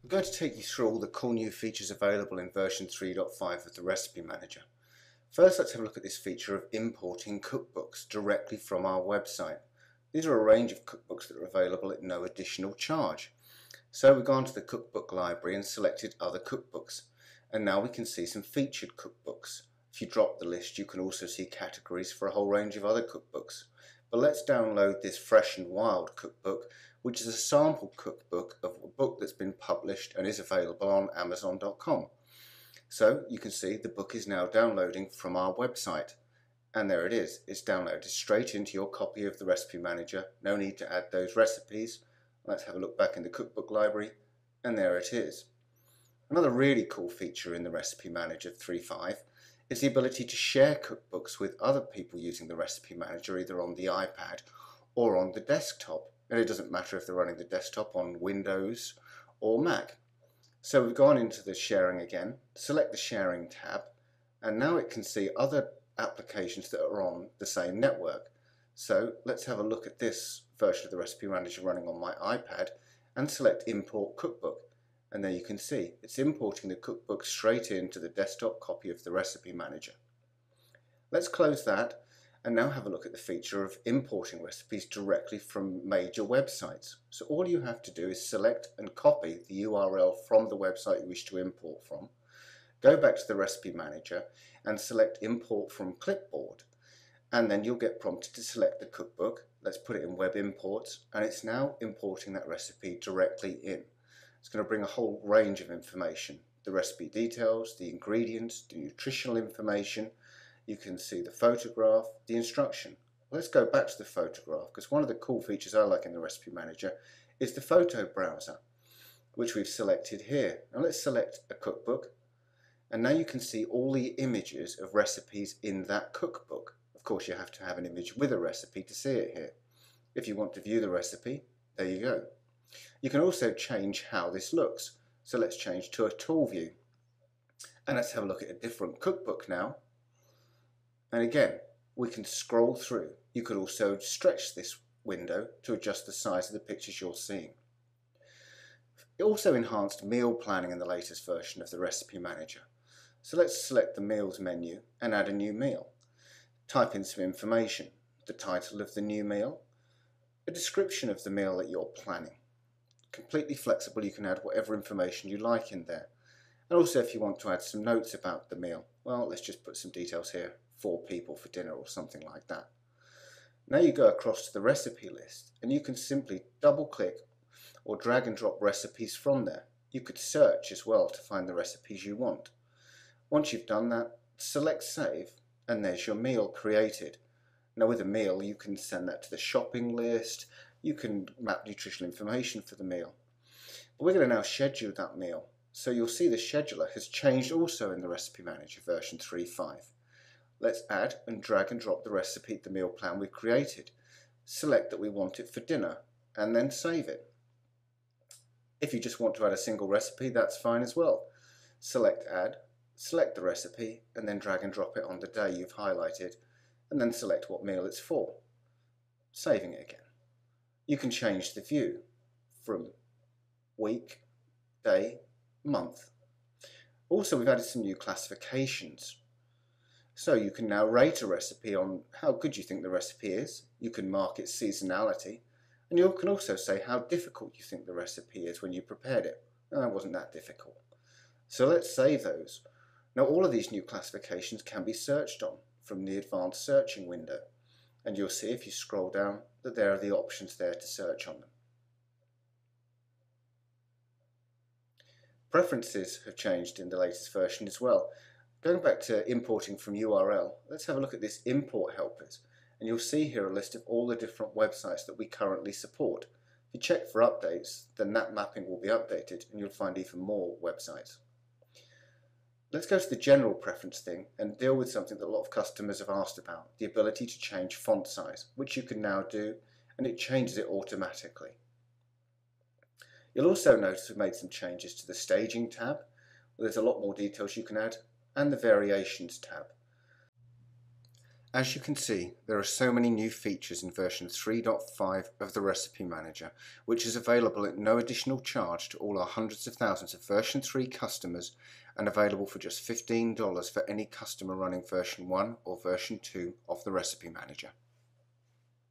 I'm going to take you through all the cool new features available in version 3.5 of the Recipe Manager. First, let's have a look at this feature of importing cookbooks directly from our website. These are a range of cookbooks that are available at no additional charge. So we've gone to the cookbook library and selected other cookbooks. And now we can see some featured cookbooks. If you drop the list, you can also see categories for a whole range of other cookbooks. But let's download this Fresh and Wild cookbook, which is a sample cookbook of a book that's been published and is available on Amazon.com. So you can see the book is now downloading from our website. And there it is. It's downloaded straight into your copy of the Recipe Manager. No need to add those recipes. Let's have a look back in the cookbook library, and there it is. Another really cool feature in the Recipe Manager 3.5 is the ability to share cookbooks with other people using the Recipe Manager, either on the iPad or on the desktop. And it doesn't matter if they're running the desktop on Windows or Mac. So we've gone into the sharing again, select the sharing tab, and now it can see other applications that are on the same network. So let's have a look at this version of the Recipe Manager running on my iPad and select Import Cookbook. And there you can see it's importing the cookbook straight into the desktop copy of the Recipe Manager. Let's close that and now have a look at the feature of importing recipes directly from major websites. So all you have to do is select and copy the URL from the website you wish to import from, go back to the Recipe Manager and select Import from Clipboard, and then you'll get prompted to select the cookbook. Let's put it in Web Imports, and it's now importing that recipe directly in. It's going to bring a whole range of information, the recipe details, the ingredients, the nutritional information. You can see the photograph, the instruction. Let's go back to the photograph, because one of the cool features I like in the Recipe Manager is the photo browser, which we've selected here. Now let's select a cookbook, and now you can see all the images of recipes in that cookbook. Of course, you have to have an image with a recipe to see it here. If you want to view the recipe, there you go. You can also change how this looks. So let's change to a tool view. And let's have a look at a different cookbook now. And again, we can scroll through. You could also stretch this window to adjust the size of the pictures you're seeing. It also enhanced meal planning in the latest version of the Recipe Manager. So let's select the meals menu and add a new meal. Type in some information, the title of the new meal, a description of the meal that you're planning. Completely flexible, you can add whatever information you like in there. And also if you want to add some notes about the meal, well, let's just put some details here, 4 people for dinner or something like that. Now you go across to the recipe list and you can simply double click or drag and drop recipes from there. You could search as well to find the recipes you want. Once you've done that, select Save, and there's your meal created. Now with a meal, you can send that to the shopping list, you can map nutritional information for the meal. But we're going to now schedule that meal. So you'll see the scheduler has changed also in the Recipe Manager version 3.5. Let's add and drag and drop the recipe, the meal plan we've created. Select that we want it for dinner, and then save it. If you just want to add a single recipe, that's fine as well. Select Add, select the recipe, and then drag and drop it on the day you've highlighted, and then select what meal it's for. Saving it again. You can change the view from week, day, month. Also, we've added some new classifications. So you can now rate a recipe on how good you think the recipe is. You can mark its seasonality, and you can also say how difficult you think the recipe is when you prepared it. No, it wasn't that difficult. So let's save those. Now all of these new classifications can be searched on from the advanced searching window, and you'll see if you scroll down that there are the options there to search on them. Preferences have changed in the latest version as well. Going back to importing from URL, let's have a look at this import helpers, and you'll see here a list of all the different websites that we currently support. If you check for updates, then that mapping will be updated and you'll find even more websites. Let's go to the general preference thing and deal with something that a lot of customers have asked about, the ability to change font size, which you can now do, and it changes it automatically. You'll also notice we've made some changes to the staging tab. There's a lot more details you can add, and the variations tab. As you can see, there are so many new features in version 3.5 of the Recipe Manager, which is available at no additional charge to all our hundreds of thousands of version 3 customers and available for just $15 for any customer running version 1 or version 2 of the Recipe Manager.